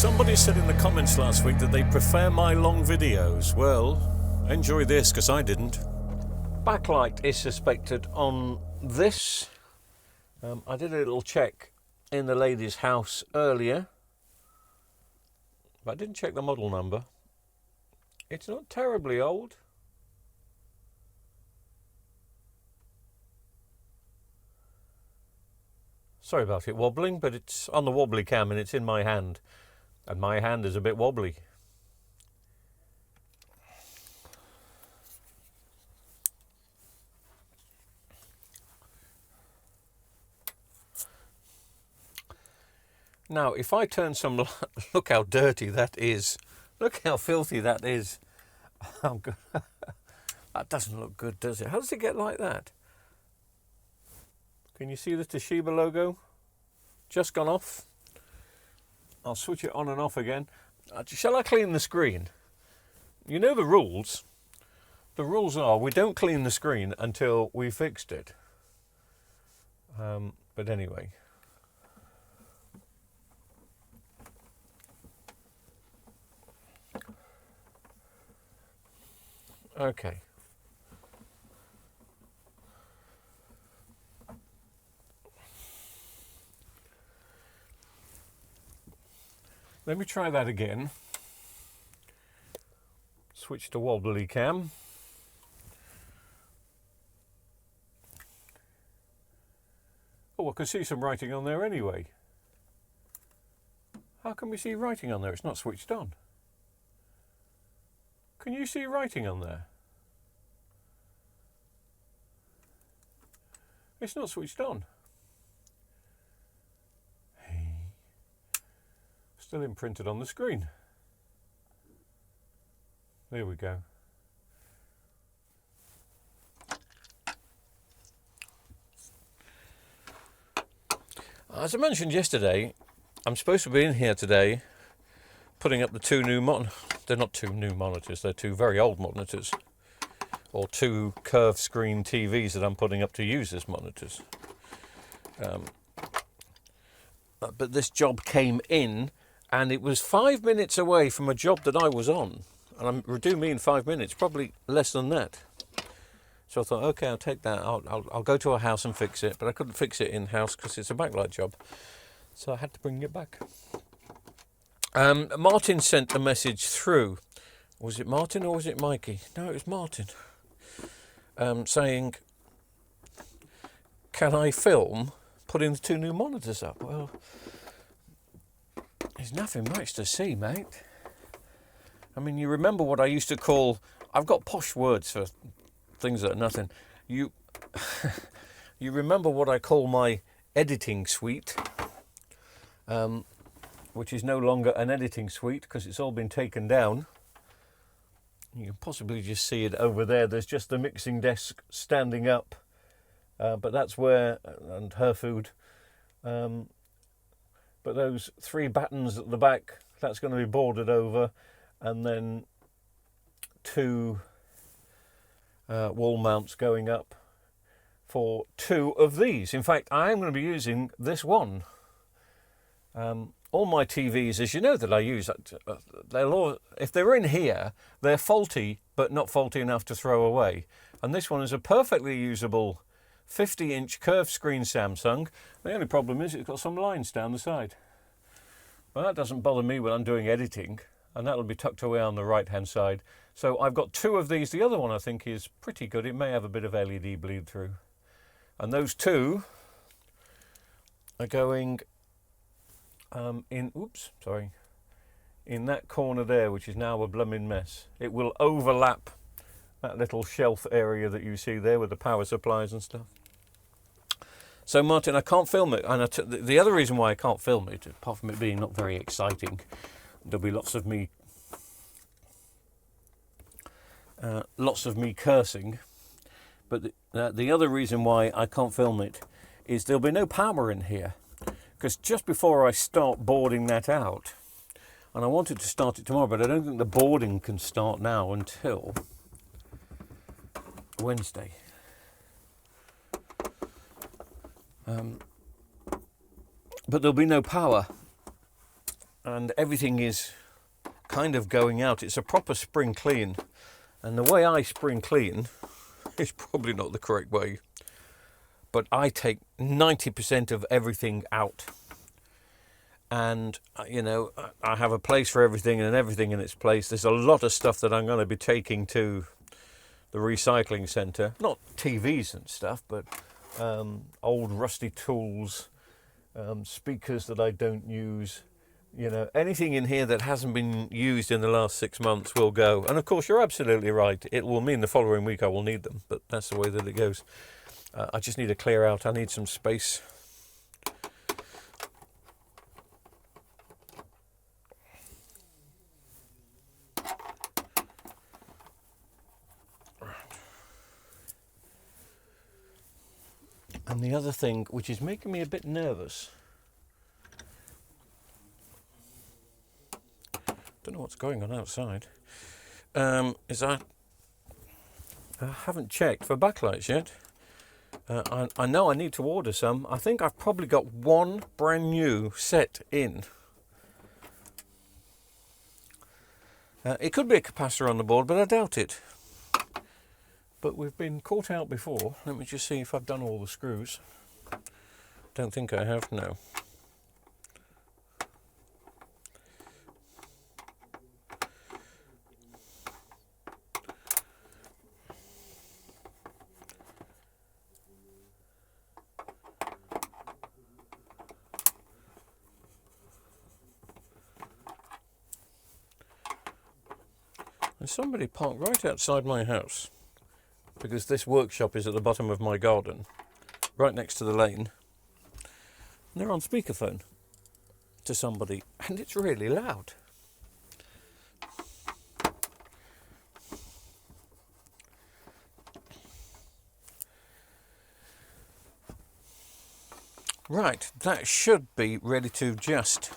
Somebody said in the comments last week that they prefer my long videos. Well, enjoy this, because I didn't. Backlight is suspected on this. I did a little check in the lady's house earlier, but I didn't check the model number. It's not terribly old. Sorry about it wobbling, but it's on the wobbly cam and it's in my hand. And my hand is a bit wobbly. Now, if I turn some, look how dirty that is. Look how filthy that is. Oh, God. That doesn't look good, does it? How does it get like that? Can you see the Toshiba logo? Just gone off. I'll switch it on and off again. Shall I clean the screen? You know the rules. The rules are we don't clean the screen until we fixed it. But anyway. Okay. Let me try that again. Switch to wobbly cam. Oh, I can see some writing on there anyway. How can we see writing on there? It's not switched on. Can you see writing on there? It's not switched on. Still imprinted on the screen. There we go. As I mentioned yesterday, I'm supposed to be in here today putting up the two new they're not two new monitors, they're two very old monitors, or two curved screen TVs that I'm putting up to use as monitors. But this job came in and it was 5 minutes away from a job that I was on. And I do mean 5 minutes, probably less than that. So I thought, okay, I'll take that. I'll go to a house and fix it. But I couldn't fix it in-house because it's a backlight job. So I had to bring it back. Martin sent a message through. Was it Martin or was it Mikey? No, it was Martin. Saying, can I film putting the two new monitors up? Well, there's nothing much to see, mate. I mean, you remember what I used to call... I've got posh words for things that are nothing. You remember what I call my editing suite, which is no longer an editing suite because it's all been taken down. You can possibly just see it over there. There's just the mixing desk standing up, but that's where... and her food... but those three battens at the back, that's going to be boarded over, and then two wall mounts going up for two of these. In fact, I am going to be using this one. All my TVs, as you know that I use, if they're in here, they're faulty, but not faulty enough to throw away. And this one is a perfectly usable 50-inch curved screen Samsung. The only problem is it's got some lines down the side. But that doesn't bother me when I'm doing editing, and that'll be tucked away on the right-hand side. So I've got two of these. The other one I think is pretty good. It may have a bit of LED bleed through. And those two are going in that corner there, which is now a blooming mess. It will overlap that little shelf area that you see there with the power supplies and stuff. So Martin, I can't film it, and the other reason why I can't film it, apart from it being not very exciting, there'll be lots of me cursing, but the other reason why I can't film it is there'll be no power in here, because just before I start boarding that out, and I wanted to start it tomorrow, but I don't think the boarding can start now until Wednesday. But there'll be no power and everything is kind of going out. It's a proper spring clean, and the way I spring clean is probably not the correct way, but I take 90% of everything out. And, you know, I have a place for everything and everything in its place. There's a lot of stuff that I'm going to be taking to the recycling centre. Not TVs and stuff, but old rusty tools, speakers that I don't use. You know, anything in here that hasn't been used in the last 6 months will go. And, of course, you're absolutely right. It will mean the following week I will need them, but that's the way that it goes. I just need to clear out. I need some space. And the other thing, which is making me a bit nervous, don't know what's going on outside, is that I haven't checked for backlights yet. I know I need to order some. I think I've probably got one brand new set in. It could be a capacitor on the board, but I doubt it. But we've been caught out before. Let me just see if I've done all the screws. Don't think I have, no. And somebody parked right outside my house, because this workshop is at the bottom of my garden, right next to the lane. And they're on speakerphone to somebody, and it's really loud. Right, that should be ready to just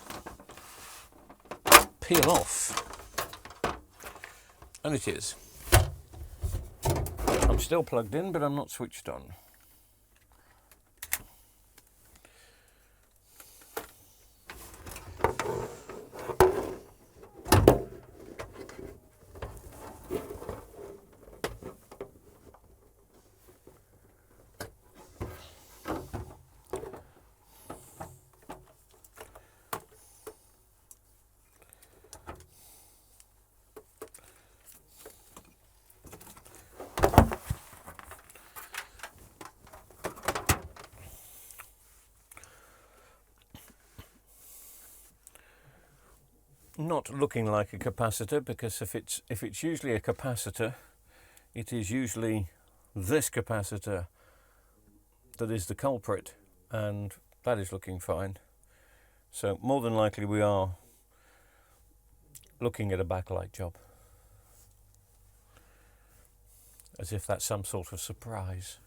peel off. And it is. I'm still plugged in, but I'm not switched on. Not looking like a capacitor, because if it's usually a capacitor, it is usually this capacitor that is the culprit, and that is looking fine. So more than likely we are looking at a backlight job, as if that's some sort of surprise.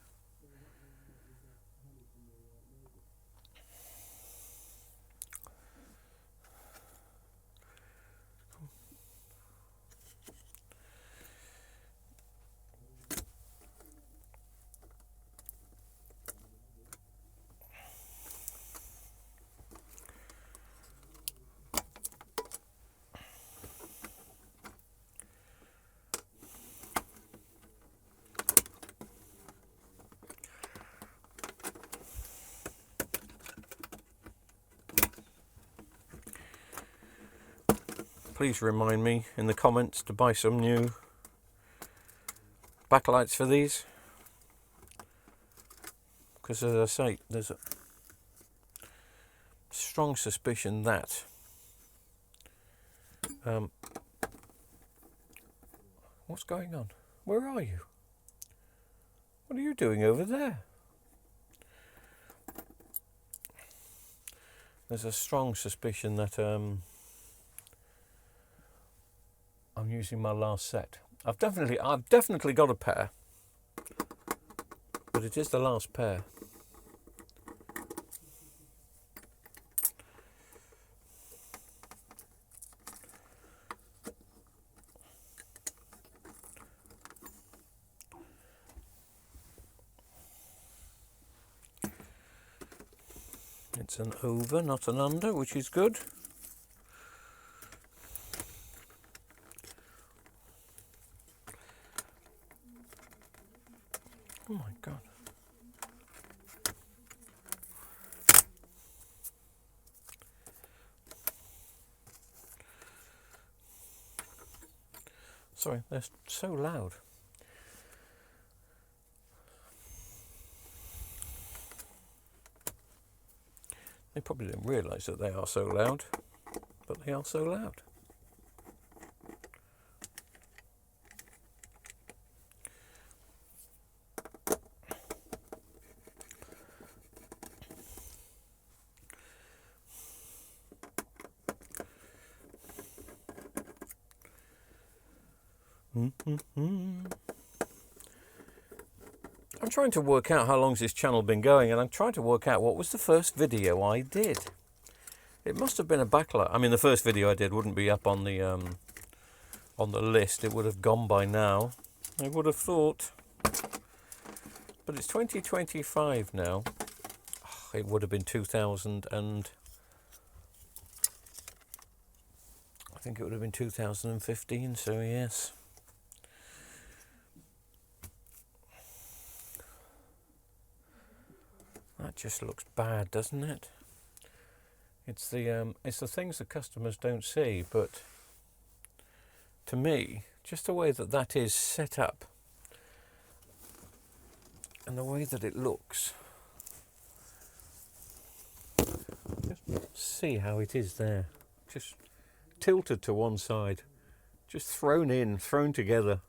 Please remind me in the comments to buy some new backlights for these, because as I say, there's a strong suspicion that what's going on? Where are you? What are you doing over there? There's a strong suspicion that I'm using my last set. I've definitely got a pair, but it is the last pair. It's an over, not an under, which is good. Oh my God. Sorry, they're so loud. They probably didn't realise that they are so loud, but they are so loud. I'm trying to work out how long's this channel been going, and I'm trying to work out what was the first video I did. It must have been a backlight. I mean, the first video I did wouldn't be up on the list. It would have gone by now, I would have thought. But it's 2025 now. It would have been 2000 and I think it would have been 2015, so yes. That just looks bad, doesn't it? It's the things that customers don't see, but to me, just the way that that is set up and the way that it looks. Just see how it is there. Just tilted to one side. Just thrown together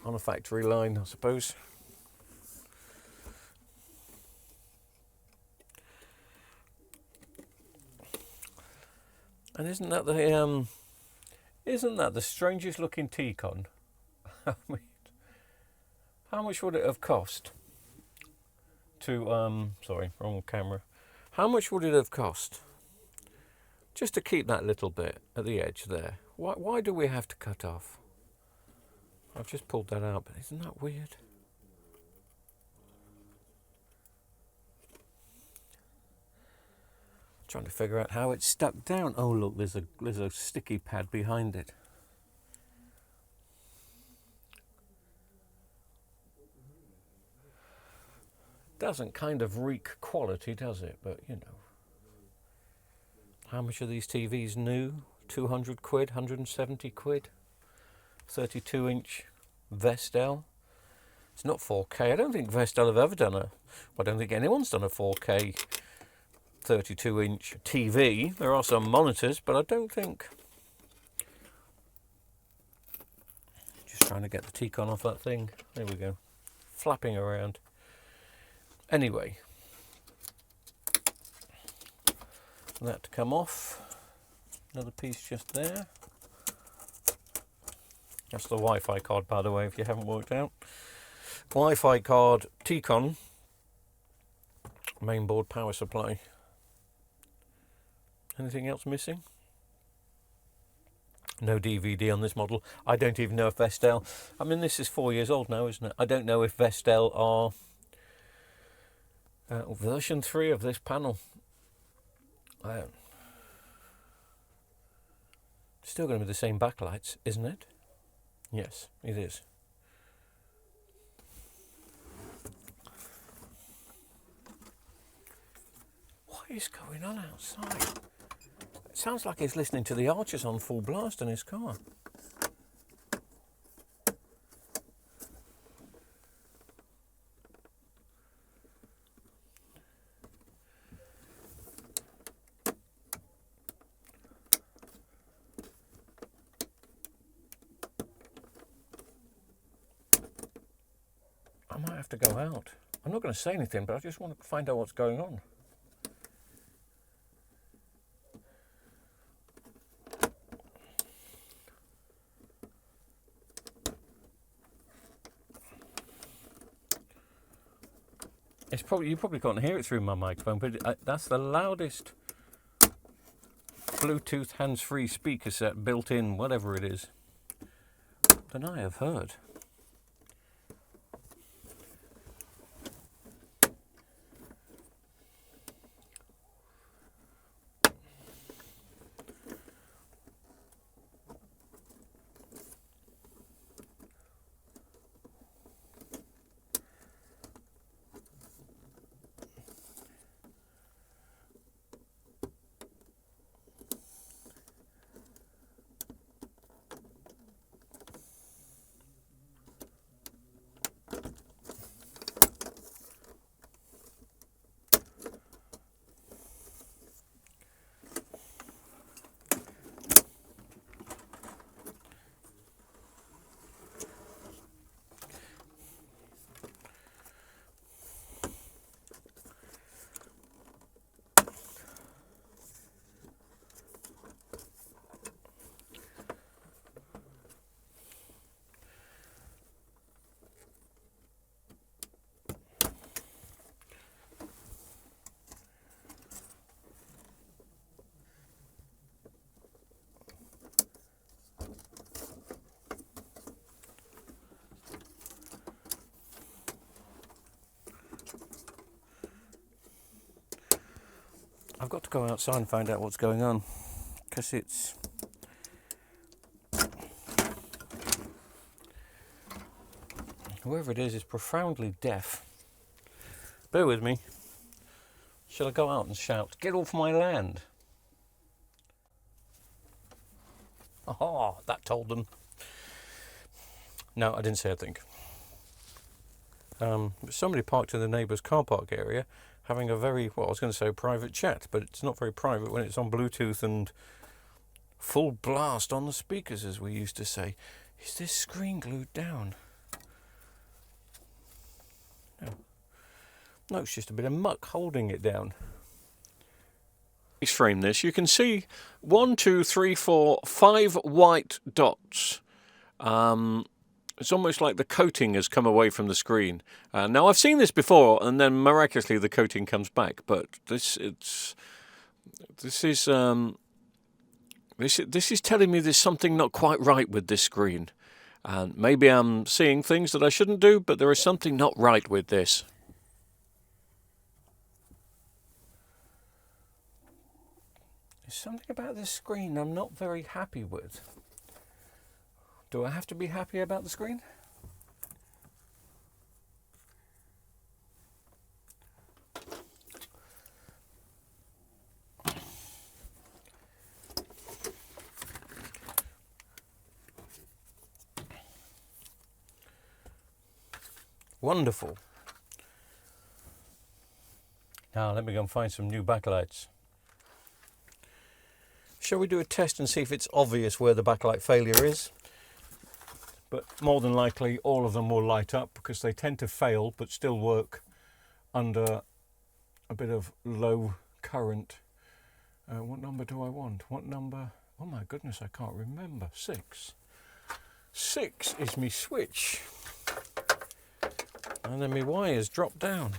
on a factory line, I suppose. And isn't that the strangest looking T-con? I mean, how much would it have cost to sorry, wrong camera. How much would it have cost just to keep that little bit at the edge there? Why do we have to cut off? I've just pulled that out, but isn't that weird? Trying to figure out how it's stuck down. Oh look, there's a sticky pad behind it. Doesn't kind of reek quality, does it? But you know. How much are these TVs new? 200 quid, 170 quid. 32-inch Vestel. It's not 4K. I don't think Vestel have ever done I don't think anyone's done a 4K 32-inch TV. There are some monitors, but I don't think. Just trying to get the T-con off that thing. There we go. Flapping around. Anyway. That to come off. Another piece just there. That's the Wi-Fi card, by the way, if you haven't worked out. Wi-Fi card, T-con, mainboard power supply. Anything else missing? No DVD on this model. I don't even know if Vestel... I mean, this is 4 years old now, isn't it? I don't know if Vestel are version 3 of this panel. Still going to be the same backlights, isn't it? Yes, it is. What is going on outside? It sounds like he's listening to the Archers on full blast in his car. I might have to go out. I'm not going to say anything, but I just want to find out what's going on. It's probably, you probably can't hear it through my microphone, but that's the loudest Bluetooth hands-free speaker set built in, whatever it is, than I have heard. I've got to go outside and find out what's going on, because it's... whoever it is profoundly deaf. Bear with me. Shall I go out and shout, "Get off my land"? Aha, that told them. No, I didn't say a thing. Somebody parked in the neighbour's car park area having a very, well, I was going to say private chat, but it's not very private when it's on Bluetooth and full blast on the speakers, as we used to say. Is this screen glued down? No. No, it's just a bit of muck holding it down. Let's frame this. You can see 1, 2, 3, 4, 5 white dots. It's almost like the coating has come away from the screen. Now I've seen this before, and then miraculously the coating comes back. But this is telling me there's something not quite right with this screen, and maybe I'm seeing things that I shouldn't do. But there is something not right with this. There's something about this screen I'm not very happy with. Do I have to be happy about the screen? Wonderful. Now let me go and find some new backlights. Shall we do a test and see if it's obvious where the backlight failure is? But more than likely all of them will light up, because they tend to fail but still work under a bit of low current. What number do I want? What number? Oh my goodness, I can't remember. 6. 6 is me switch. And then my wires drop down.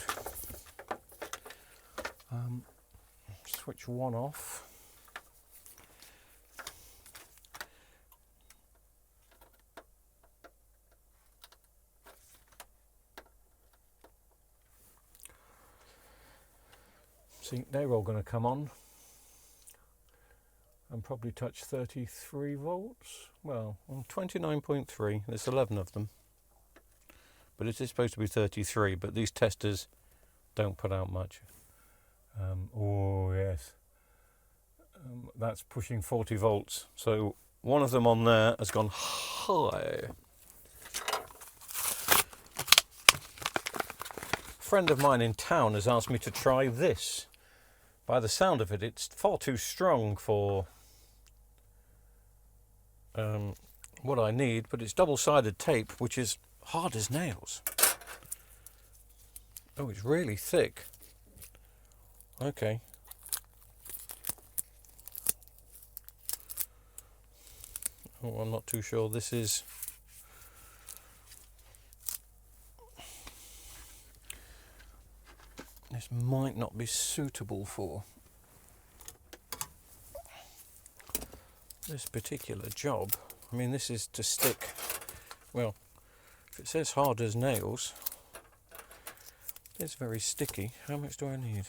Switch 1 off. See, they're all going to come on and probably touch 33 volts. Well, on 29.3, there's 11 of them. But it is supposed to be 33, but these testers don't put out much. Oh yes, that's pushing 40 volts. So one of them on there has gone high. A friend of mine in town has asked me to try this. By the sound of it, it's far too strong for what I need, but it's double-sided tape, which is hard as nails. Oh, it's really thick. Okay. Oh, I'm not too sure this is... This might not be suitable for this particular job. I mean, this is to stick, well, if it says hard as nails, it's very sticky. How much do I need?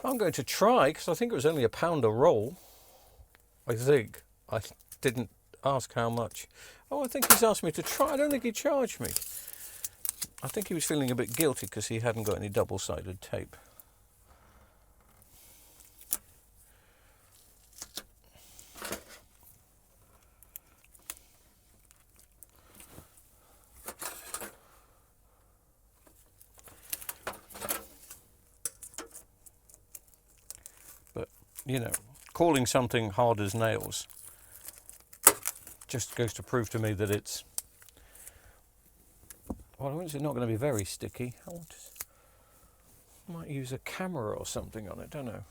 I'm going to try, because I think it was only £1 a roll. I think. I didn't ask how much. Oh, I think he's asked me to try. I don't think he charged me. I think he was feeling a bit guilty because he hadn't got any double-sided tape. But, you know, calling something hard as nails just goes to prove to me that it's... Well, it's not going to be very sticky. I might use a camera or something on it, don't know.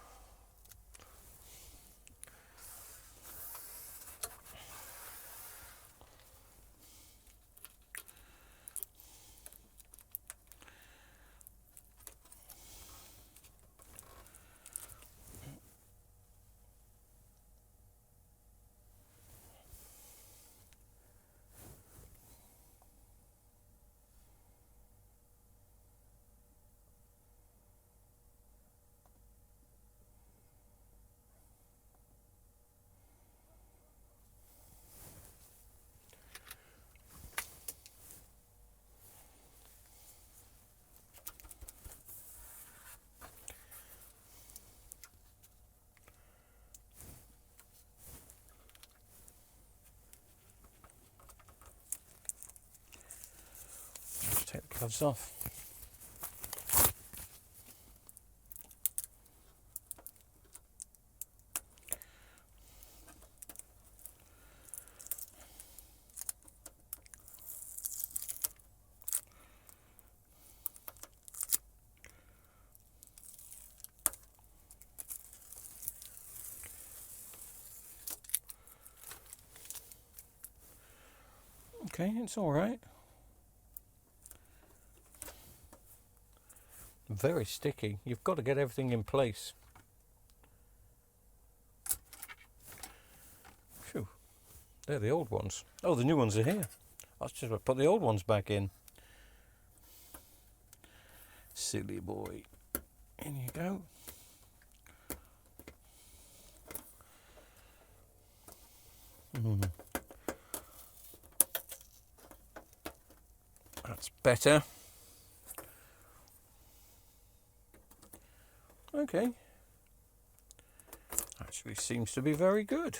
Gloves off. Okay, it's all right. Very sticky. You've got to get everything in place. Phew. They're the old ones. Oh, the new ones are here. I was just going to put the old ones back in. Silly boy. In you go. That's better. Okay. Actually seems to be very good.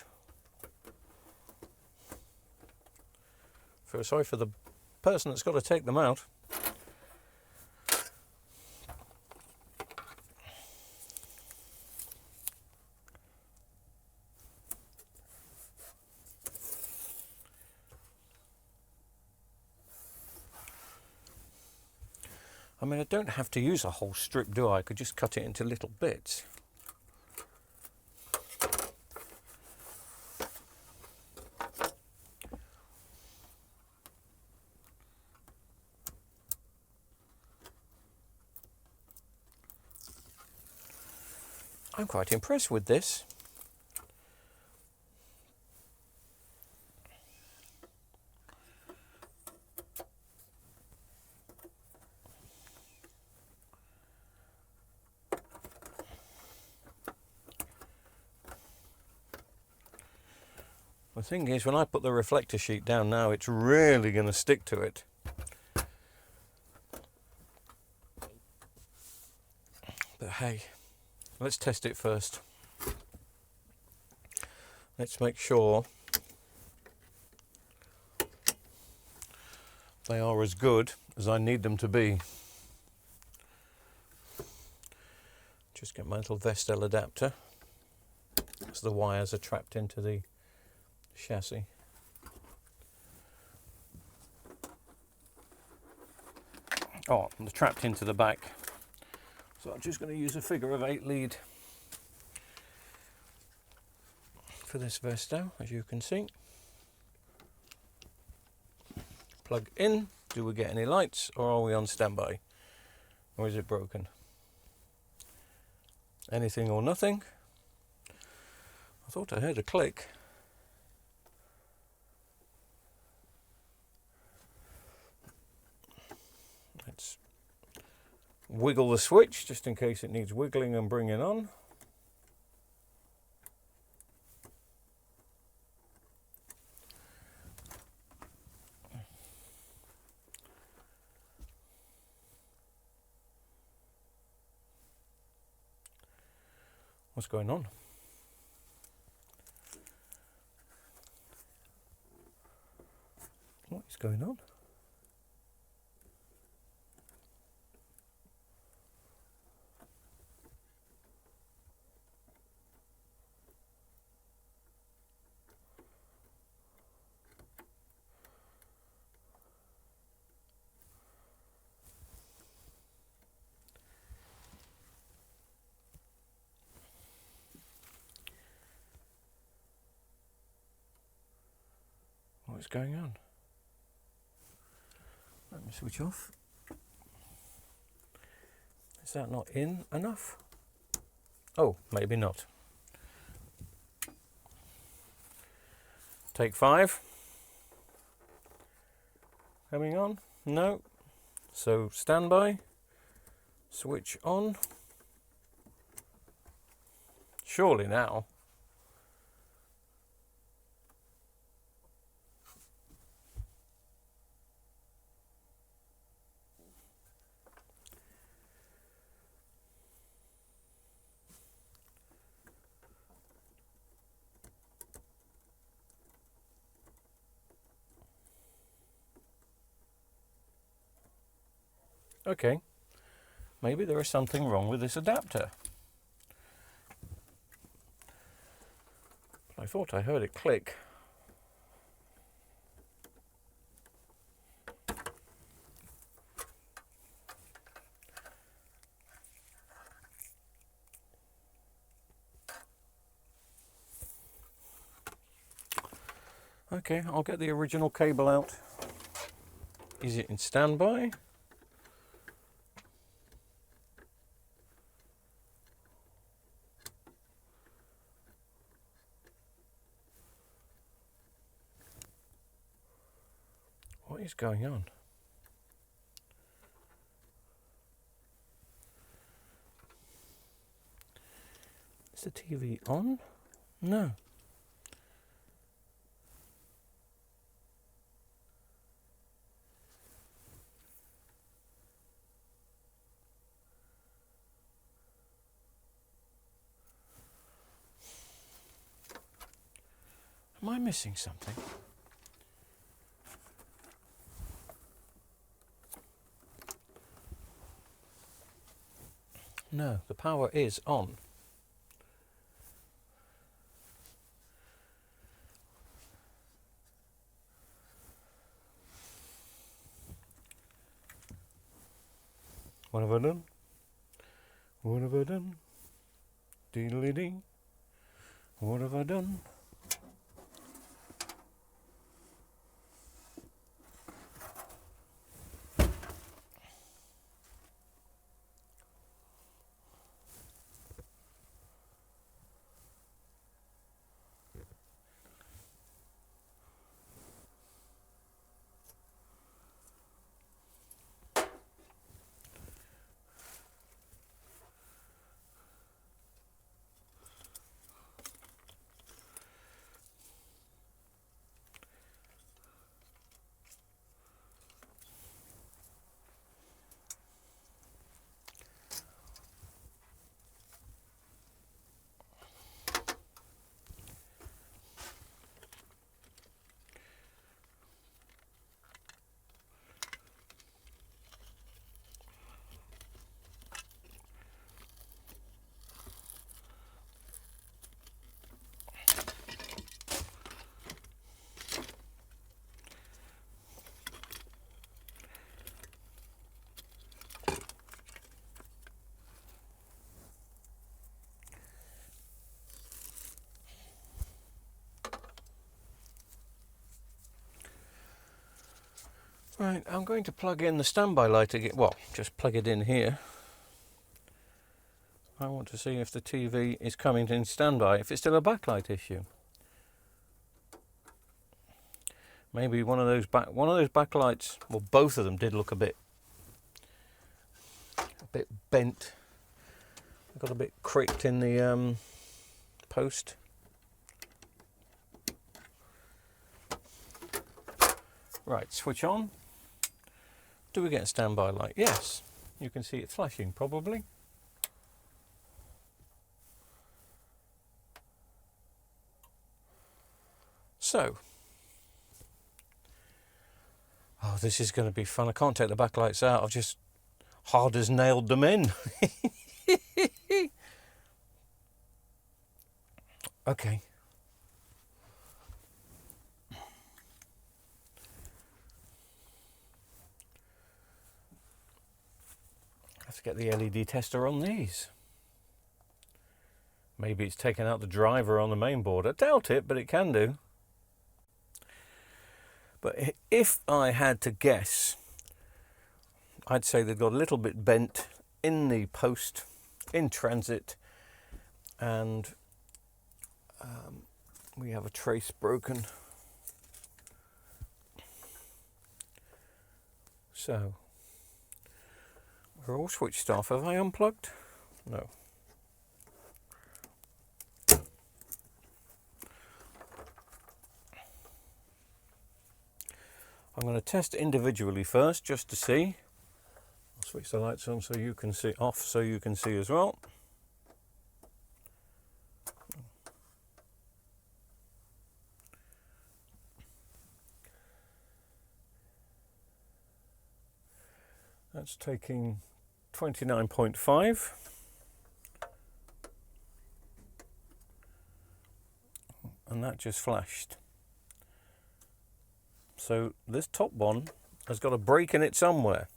Feel sorry for the person that's got to take them out. I mean, I don't have to use a whole strip, do I? I could just cut it into little bits. I'm quite impressed with this. The thing is, when I put the reflector sheet down now, it's really going to stick to it. But hey, let's test it first. Let's make sure they are as good as I need them to be. Just get my little Vestel adapter, as the wires are trapped into the chassis. Oh, they're trapped into the back. So I'm just going to use a figure of 8 lead for this Vestel, as you can see. Plug in. Do we get any lights, or are we on standby? Or is it broken? Anything or nothing. I thought I heard a click. Let's wiggle the switch just in case it needs wiggling and bringing on. What's going on? What is going on? What's going on? Let me switch off. Is that not in enough? Oh, maybe not. Take 5. Coming on? No. So standby. Switch on. Surely now. Okay, maybe there is something wrong with this adapter. I thought I heard it click. Okay, I'll get the original cable out. Is it in standby? What is going on? Is the TV on? No. Am I missing something? No, the power is on. What have I done? What have I done? Deedly-dee. What have I done? Right, I'm going to plug in the standby light again. Well, just plug it in here. I want to see if the TV is coming in standby, if it's still a backlight issue. Maybe one of those backlights, well, both of them did look a bit bent. Got a bit cricked in the post. Right, switch on. Do we get a standby light? Yes. You can see it flashing, probably. So. Oh, this is going to be fun. I can't take the backlights out. I've just hard as nailed them in. Okay. I have to get the LED tester on these. Maybe it's taken out the driver on the main board. I doubt it, but it can do. But if I had to guess, I'd say they've got a little bit bent in the post, in transit, and we have a trace broken. So, we're all switched off. Have I unplugged? No. I'm going to test individually first, just to see. I'll switch the lights on so you can see, off so you can see as well. That's taking 29.5. And that just flashed. So this top one has got a break in it somewhere.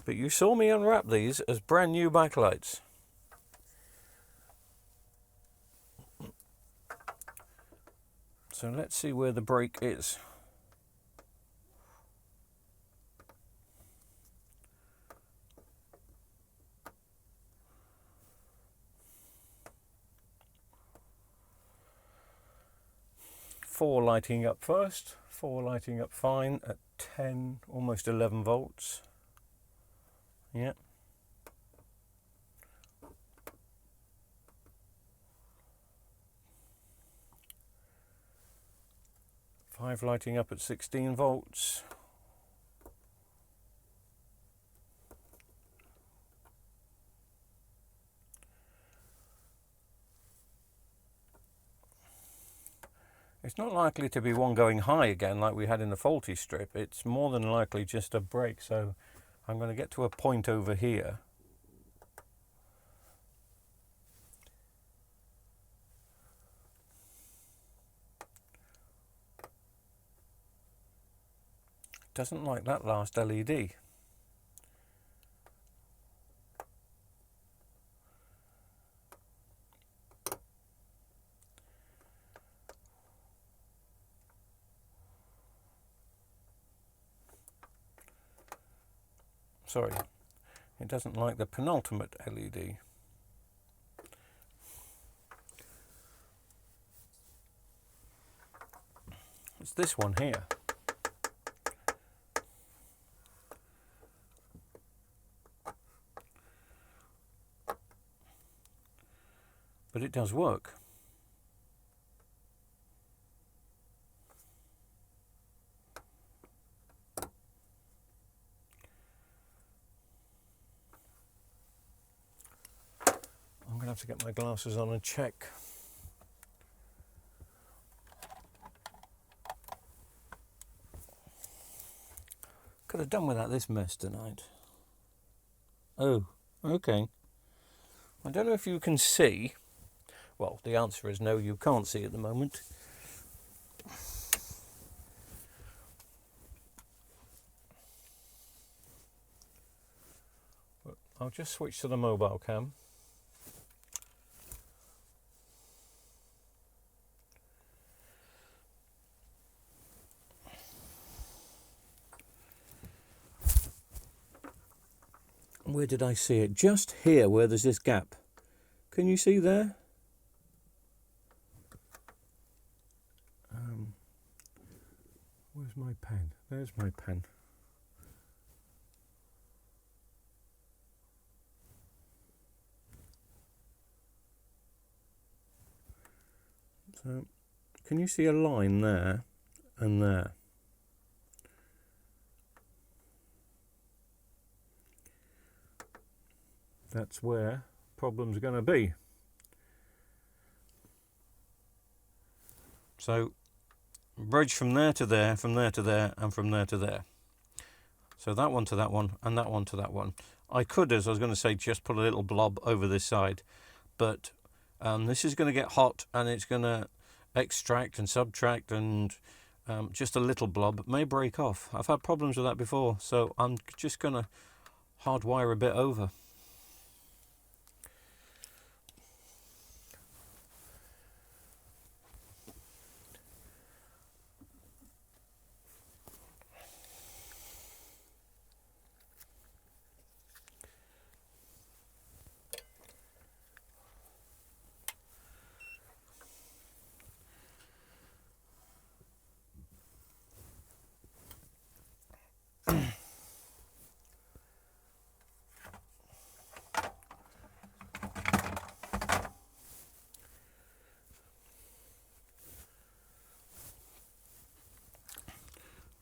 But you saw me unwrap these as brand new backlights. So let's see where the break is. Four lighting up first, four lighting up fine at 10, almost 11 volts. Yeah. Five lighting up at 16 volts. It's not likely to be one going high again like we had in the faulty strip. It's more than likely just a break. So I'm going to get to a point over here. Doesn't like that last LED. Sorry, it doesn't like the penultimate LED. It's this one here. But it does work. I'm going to have to get my glasses on and check. Could have done without this mess tonight. Oh, okay. I don't know if you can see. Well, the answer is no, you can't see at the moment. But I'll just switch to the mobile cam. Where did I see it? Just here where there's this gap. Can you see there? Where's my pen? There's my pen. So, can you see a line there and there? That's where problems are going to be. So, bridge from there to there, from there to there, and from there to there. So that one to that one, and that one to that one. I could, as I was going to say, just put a little blob over this side, but this is going to get hot, and it's going to extract and subtract, and just a little blob may break off. I've had problems with that before, so I'm just going to hardwire a bit over.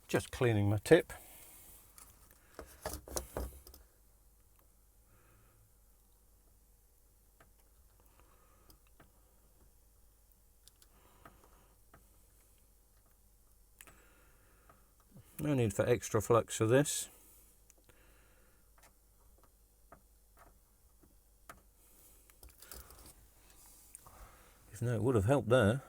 Just cleaning my tip. No need for extra flux for this. No, it would have helped there.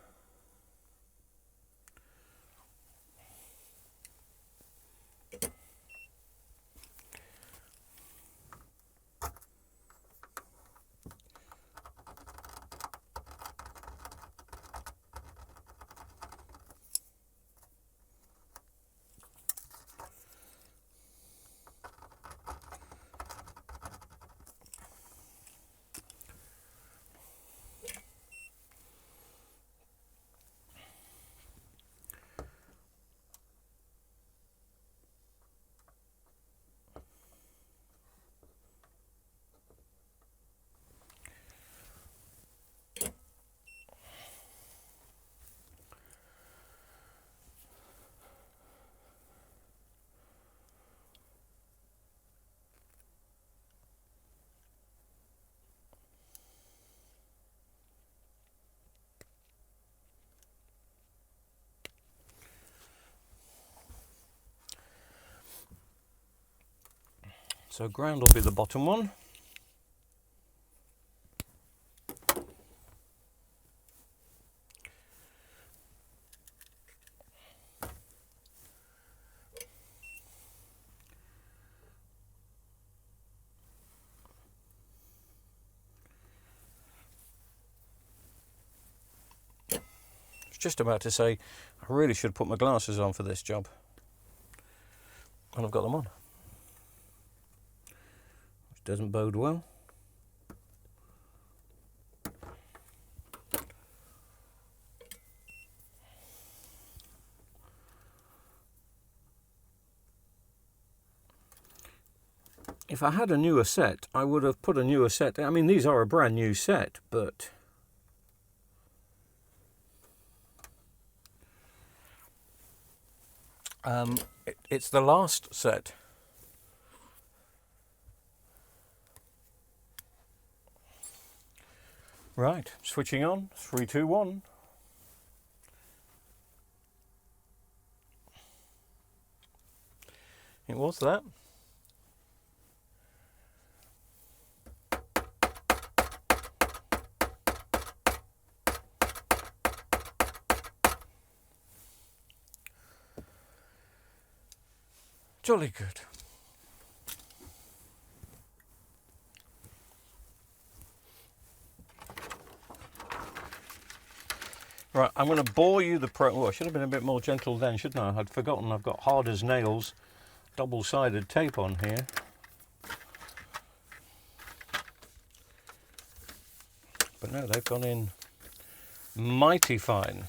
So ground will be the bottom one. I was just about to say, I really should put my glasses on for this job. And I've got them on. Which doesn't bode well. If I had a newer set, I would have put a newer set. I mean, these are a brand new set, but it's the last set. Right, switching on, 3, 2, 1. It was that. Jolly good. Right, I'm going to bore you the oh, I should have been a bit more gentle then, shouldn't I? I'd forgotten I've got hard as nails, double-sided tape on here. But no, they've gone in mighty fine.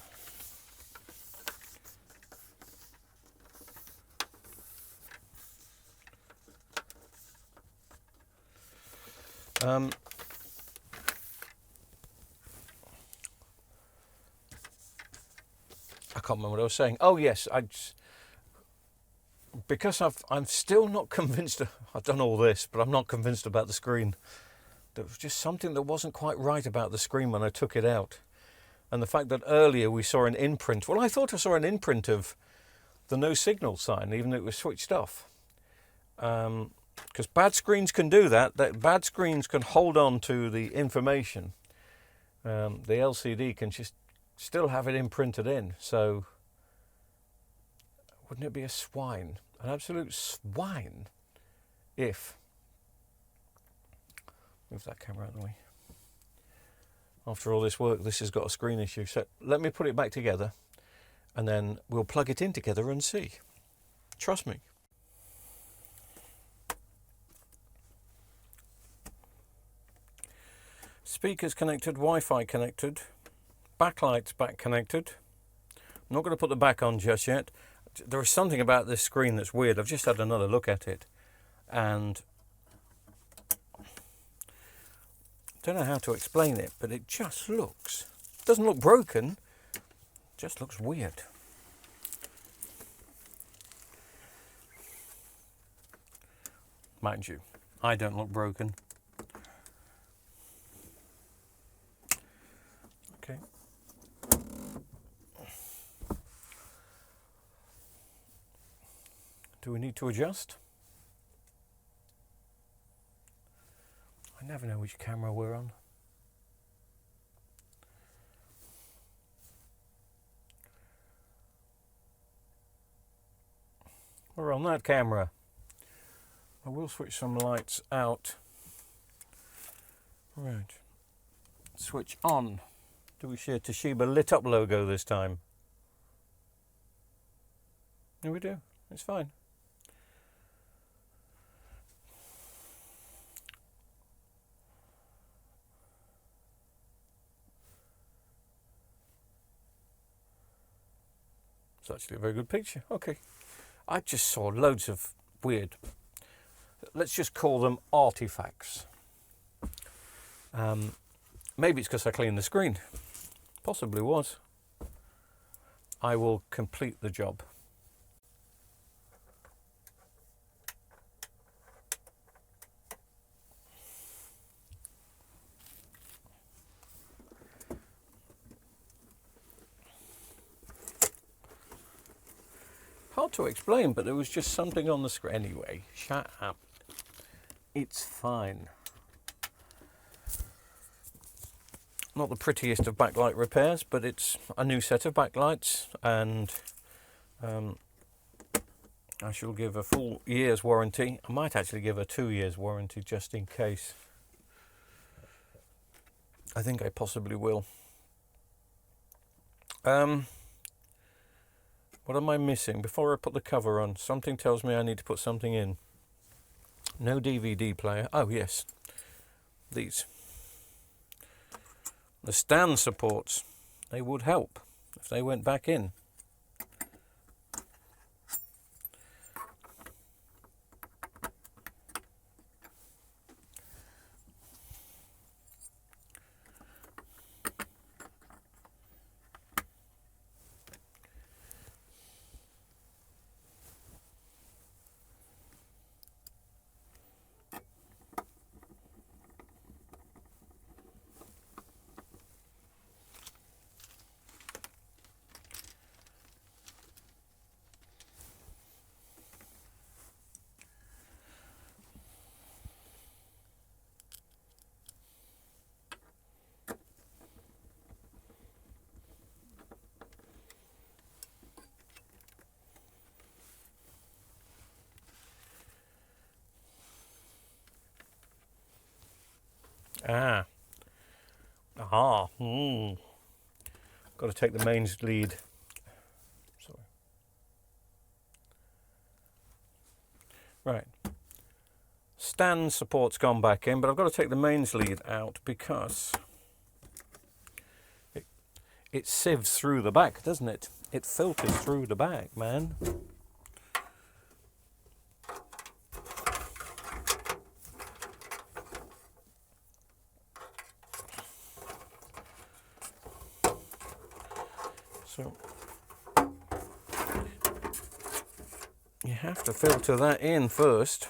I can't remember what I was saying. Oh yes, because I'm still not convinced. I've done all this, but I'm not convinced about the screen. There was just something that wasn't quite right about the screen when I took it out, and the fact that earlier we saw an imprint. Well, I thought I saw an imprint of the no signal sign, even though it was switched off. Because bad screens can do that. Bad screens can hold on to the information. The LCD can just still have it imprinted in. So wouldn't it be a swine, an absolute swine, if, move that camera out of the way. After all this work, this has got a screen issue. So let me put it back together, and then we'll plug it in together and see. Trust me. Speakers connected, Wi-Fi connected, backlights back connected. I'm not going to put the back on just yet. There is something about this screen that's weird. I've just had another look at it, and I don't know how to explain it, but it just doesn't look broken, just looks weird. Mind you, I don't look broken. Okay. Do we need to adjust? I never know which camera we're on. We're on that camera. I will switch some lights out. Right. Switch on. Do we see a Toshiba lit up logo this time? No, we do. It's fine. It's actually a very good picture. Okay. I just saw loads of weird, let's just call them artifacts. Maybe it's because I cleaned the screen. Possibly was. I will complete the job. Hard to explain, but there was just something on the screen. Anyway, shut up. It's fine. Not the prettiest of backlight repairs, but it's a new set of backlights, and I shall give a full year's warranty. I might actually give a 2 years warranty just in case. I think I possibly will. What am I missing? Before I put the cover on, something tells me I need to put something in. No DVD player. Oh, yes. These. The stand supports. They would help if they went back in. Got to take the mains lead. Sorry. Right. Stand support's gone back in, but I've got to take the mains lead out because it sieves through the back, doesn't it? It filters through the back, man. So you have to filter that in first.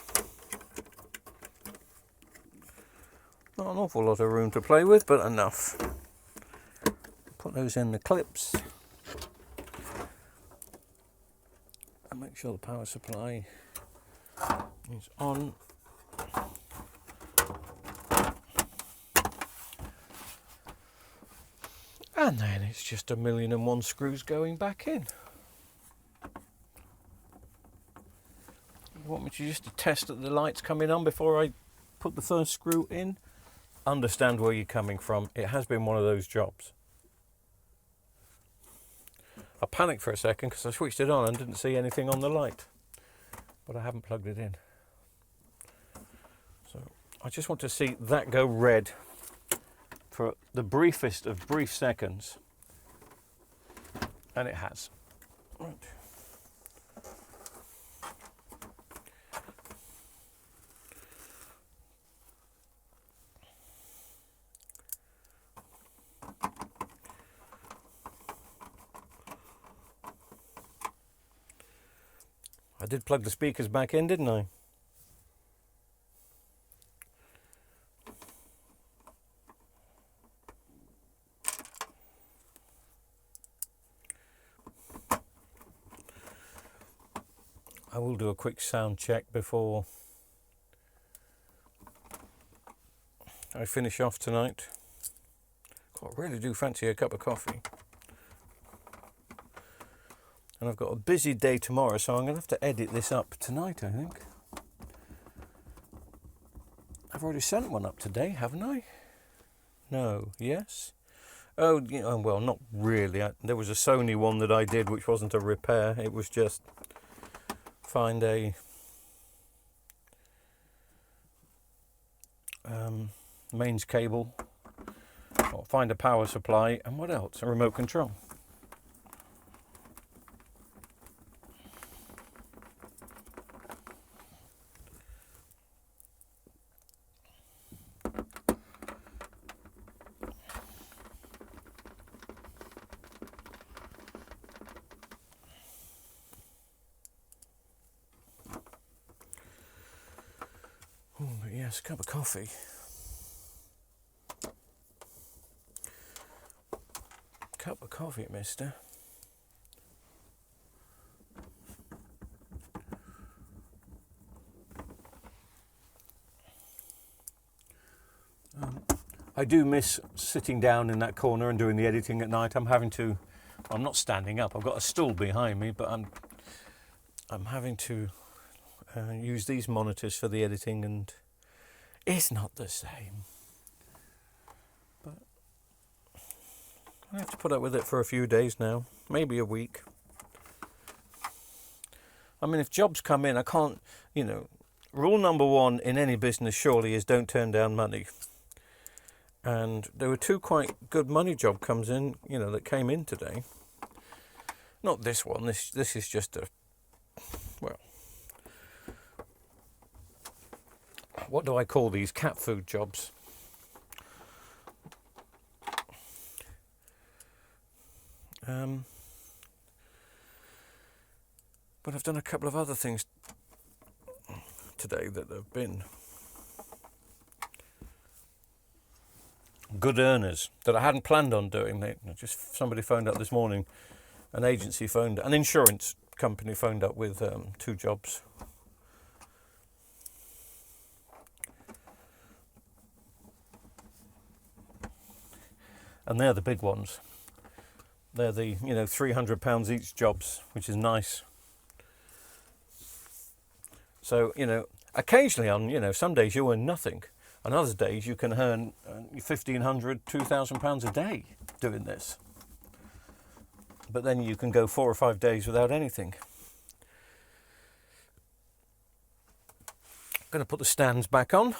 Not an awful lot of room to play with, but enough. Put those in the clips. And make sure the power supply is on. And then it's just 1,000,001 screws going back in. You want me to just test that the light's coming on before I put the first screw in? Understand where you're coming from. It has been one of those jobs. I panicked for a second because I switched it on and didn't see anything on the light. But I haven't plugged it in. So I just want to see that go red for the briefest of brief seconds, and it has. Right. I did plug the speakers back in, didn't I? I will do a quick sound check before I finish off tonight. God, I really do fancy a cup of coffee. And I've got a busy day tomorrow, so I'm going to have to edit this up tonight, I think. I've already sent one up today, haven't I? No. Yes? Oh, well, not really. There was a Sony one that I did which wasn't a repair. It was just find a mains cable, or find a power supply, and what else? A remote control. Oh, but yes, a cup of coffee. Cup of coffee, mister. I do miss sitting down in that corner and doing the editing at night. I'm not standing up. I've got a stool behind me, but I'm having to use these monitors for the editing, and it's not the same. But I have to put up with it for a few days now, maybe a week. I mean, if jobs come in, I can't, rule number one in any business surely is don't turn down money. And there were 2 quite good money job comes in, that came in today. Not this one. This is just what do I call these? Cat food jobs. But I've done a couple of other things today that have been good earners that I hadn't planned on doing. Somebody phoned up this morning, an insurance company phoned up with 2 jobs. And they're the big ones. They're the, £300 each jobs, which is nice. So, occasionally some days you earn nothing. And other days you can earn £1,500, £2,000 a day doing this. But then you can go 4 or 5 days without anything. I'm going to put the stands back on.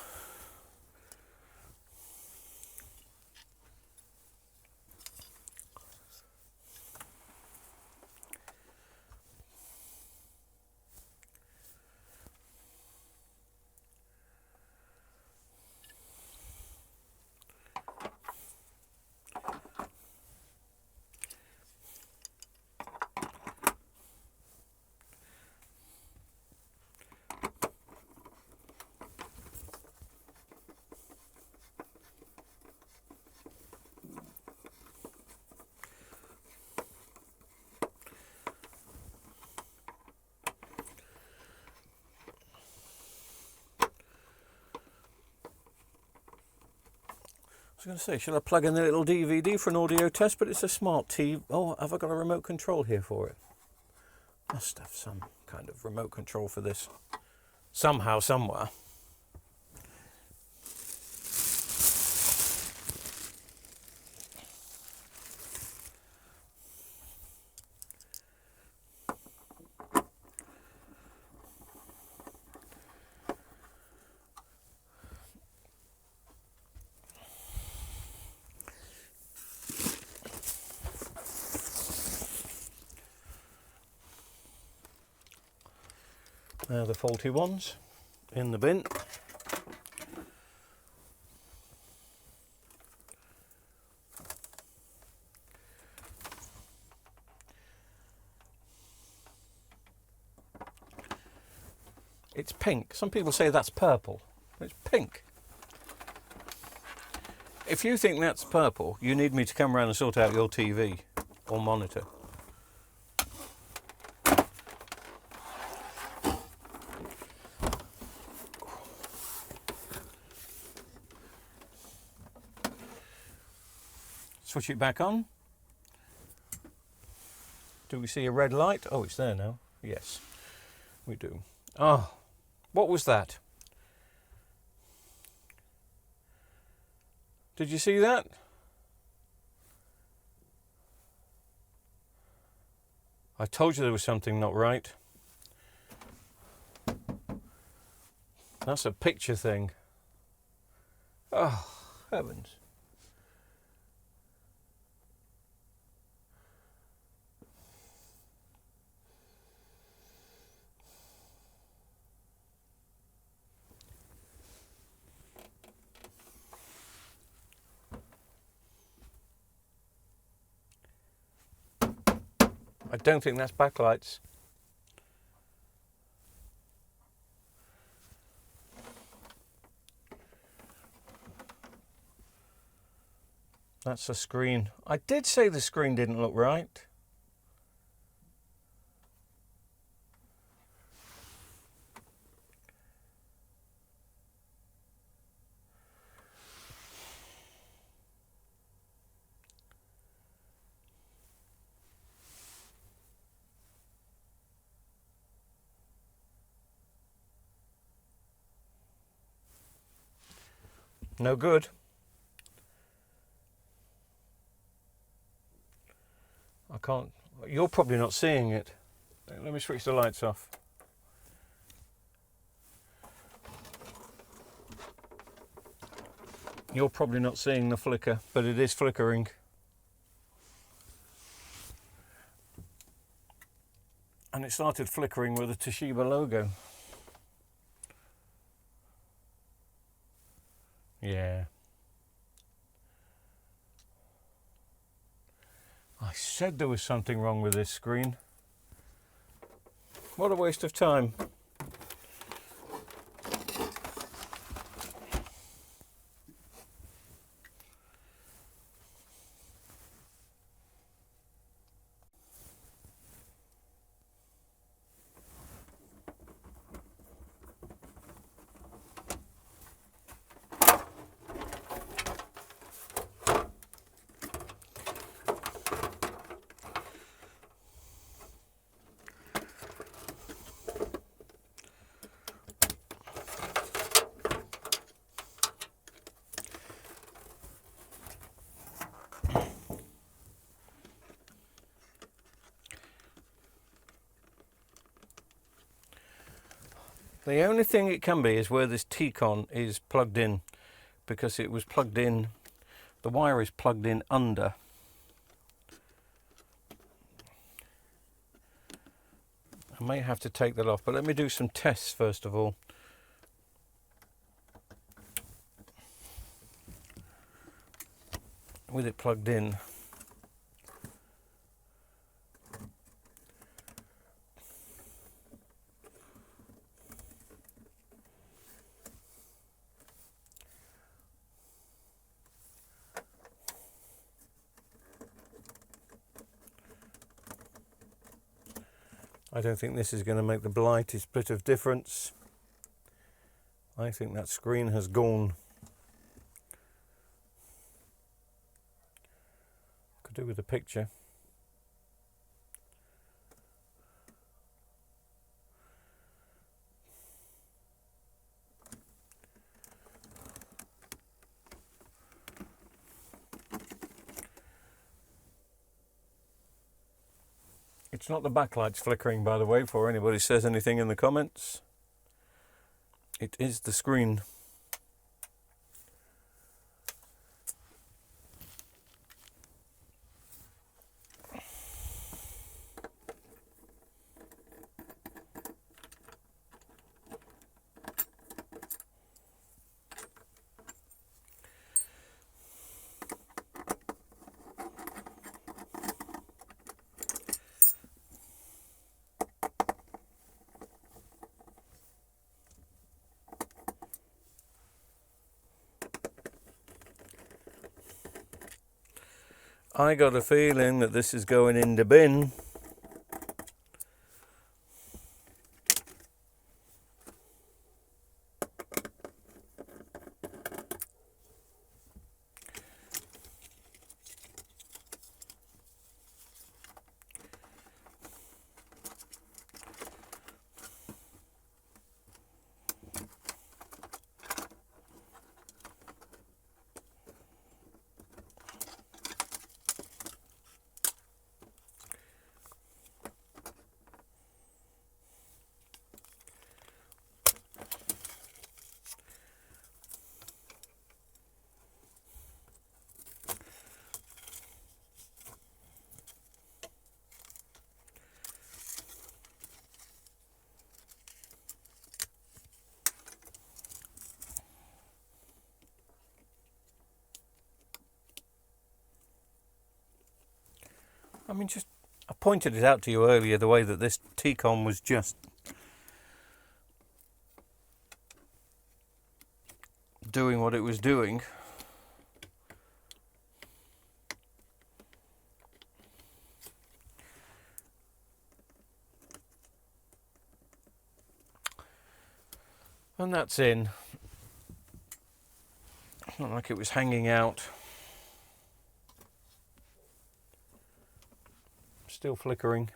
I was going to say, shall I plug in the little DVD for an audio test? But it's a smart TV. Oh, have I got a remote control here for it? Must have some kind of remote control for this. Somehow, somewhere. Now the faulty ones in the bin. It's pink. Some people say that's purple. It's pink. If you think that's purple, you need me to come around and sort out your TV or monitor. Switch it back on. Do we see a red light? Oh, it's there now. Yes, we do. Oh, what was that? Did you see that? I told you there was something not right. That's a picture thing. Oh, heavens. I don't think that's backlights. That's a screen. I did say the screen didn't look right. No good. I can't. You're probably not seeing it. Let me switch the lights off. You're probably not seeing the flicker, but it is flickering. And it started flickering with the Toshiba logo. Yeah. I said there was something wrong with this screen. What a waste of time. The only thing it can be is where this T-con is plugged in, because it was plugged in, the wire is plugged in under. I may have to take that off, but let me do some tests first of all. With it plugged in. I don't think this is going to make the slightest bit of difference. I think that screen has gone. Could do with a picture. It's not the backlights flickering, by the way, before anybody says anything in the comments. It is the screen. I got a feeling that this is going in the bin. I mean, I pointed it out to you earlier, the way that this T-con was just doing what it was doing. And that's in. It's not like it was hanging out. Still flickering.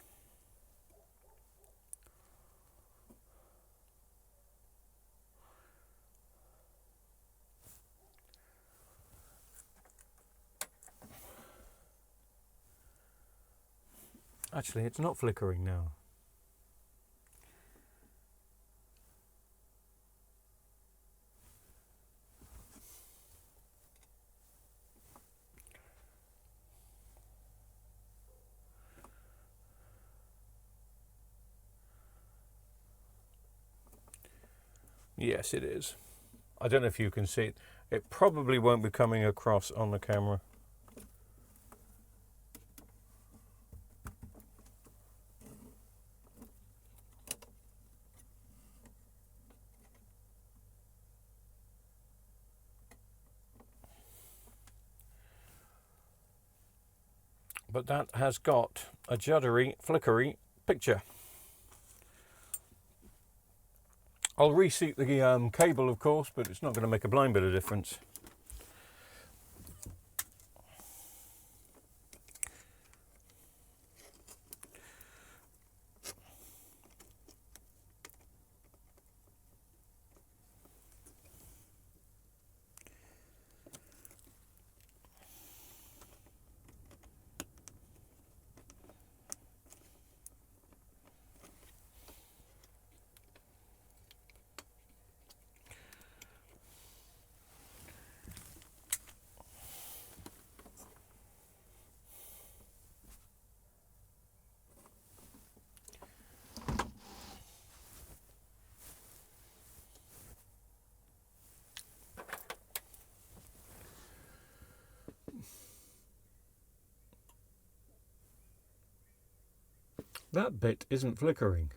Actually, it's not flickering now. Yes, it is. I don't know if you can see it. It probably won't be coming across on the camera. But that has got a juddery, flickery picture. I'll reseat the cable, of course, but it's not going to make a blind bit of difference. That bit isn't flickering.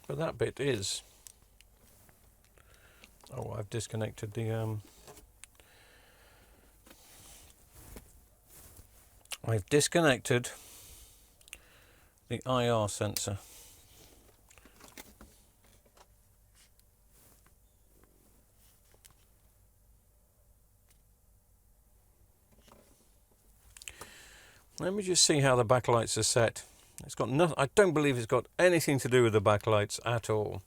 But that bit is. Oh, I've disconnected the I've disconnected the IR sensor. Let me just see how the backlights are set. It's got nothing. I don't believe it's got anything to do with the backlights at all.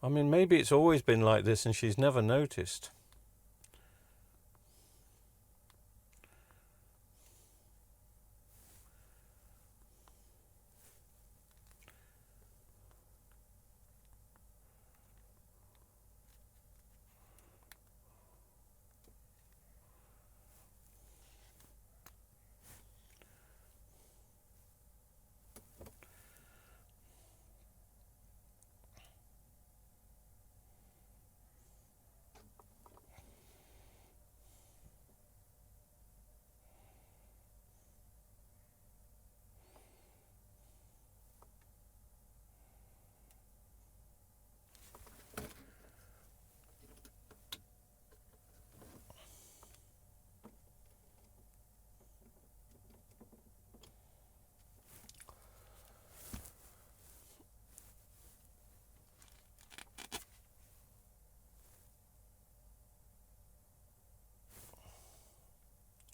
I mean, maybe it's always been like this and she's never noticed.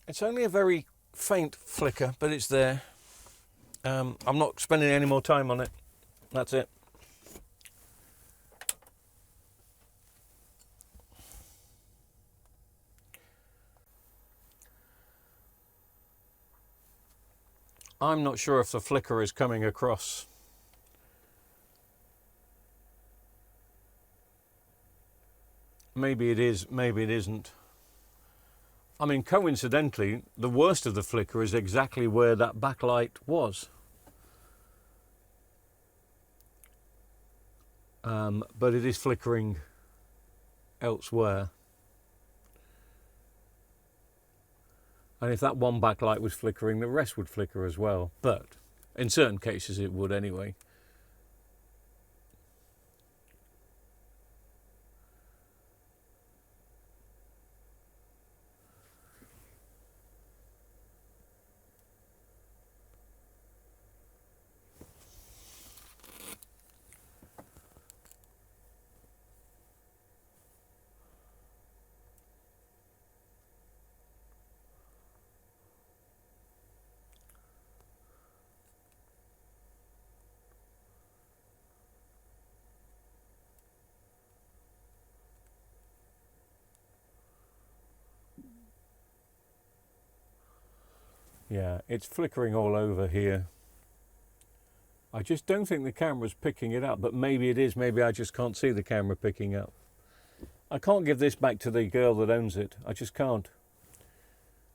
It's only a very faint flicker, but it's there. I'm not spending any more time on it. That's it. I'm not sure if the flicker is coming across. Maybe it is, maybe it isn't. I mean, coincidentally, the worst of the flicker is exactly where that backlight was. But it is flickering elsewhere. And if that one backlight was flickering, the rest would flicker as well. But in certain cases it would anyway. Yeah, it's flickering all over here. I just don't think the camera's picking it up, but maybe it is. Maybe I just can't see the camera picking up. I can't give this back to the girl that owns it. I just can't.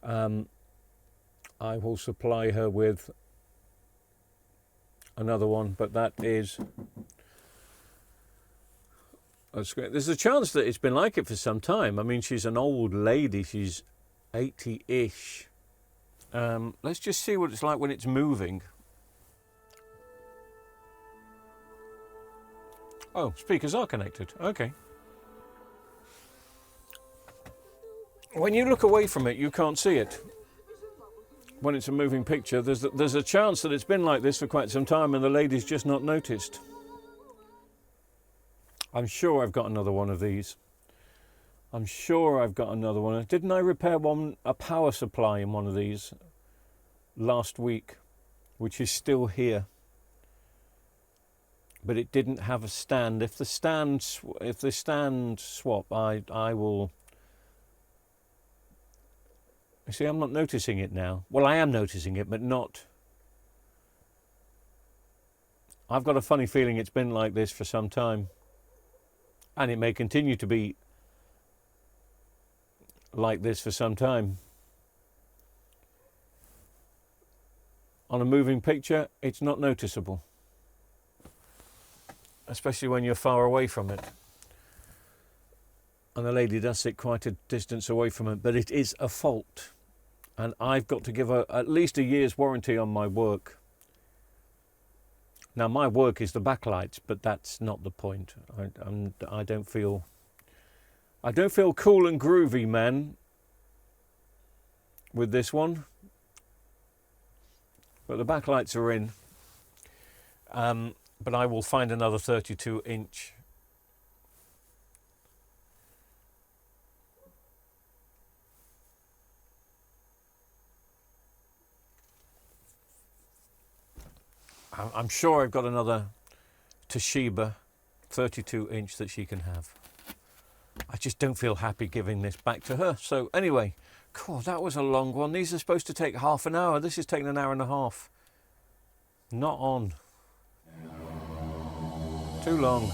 I will supply her with another one, but that is... There's a chance that it's been like it for some time. I mean, she's an old lady. She's 80-ish. Let's just see what it's like when it's moving. Oh, speakers are connected. Okay. When you look away from it, you can't see it. When it's a moving picture, there's a chance that it's been like this for quite some time and the lady's just not noticed. I'm sure I've got another one of these. I'm sure I've got another one. Didn't I repair a power supply in one of these last week, which is still here? But it didn't have a stand. If the stand swap, I will. You see, I'm not noticing it now. Well, I am noticing it, but not. I've got a funny feeling it's been like this for some time, and it may continue to be like this for some time. On a moving picture, it's not noticeable, especially when you're far away from it. And the lady does sit quite a distance away from it, but it is a fault. And I've got to give her at least a year's warranty on my work. Now, my work is the backlights, but that's not the point. I don't feel cool and groovy, man, with this one. But the backlights are in. But I will find another 32-inch. I'm sure I've got another Toshiba 32-inch that she can have. I just don't feel happy giving this back to her. So anyway, cool, that was a long one. These are supposed to take half an hour. This is taking an hour and a half. Not on. Too long.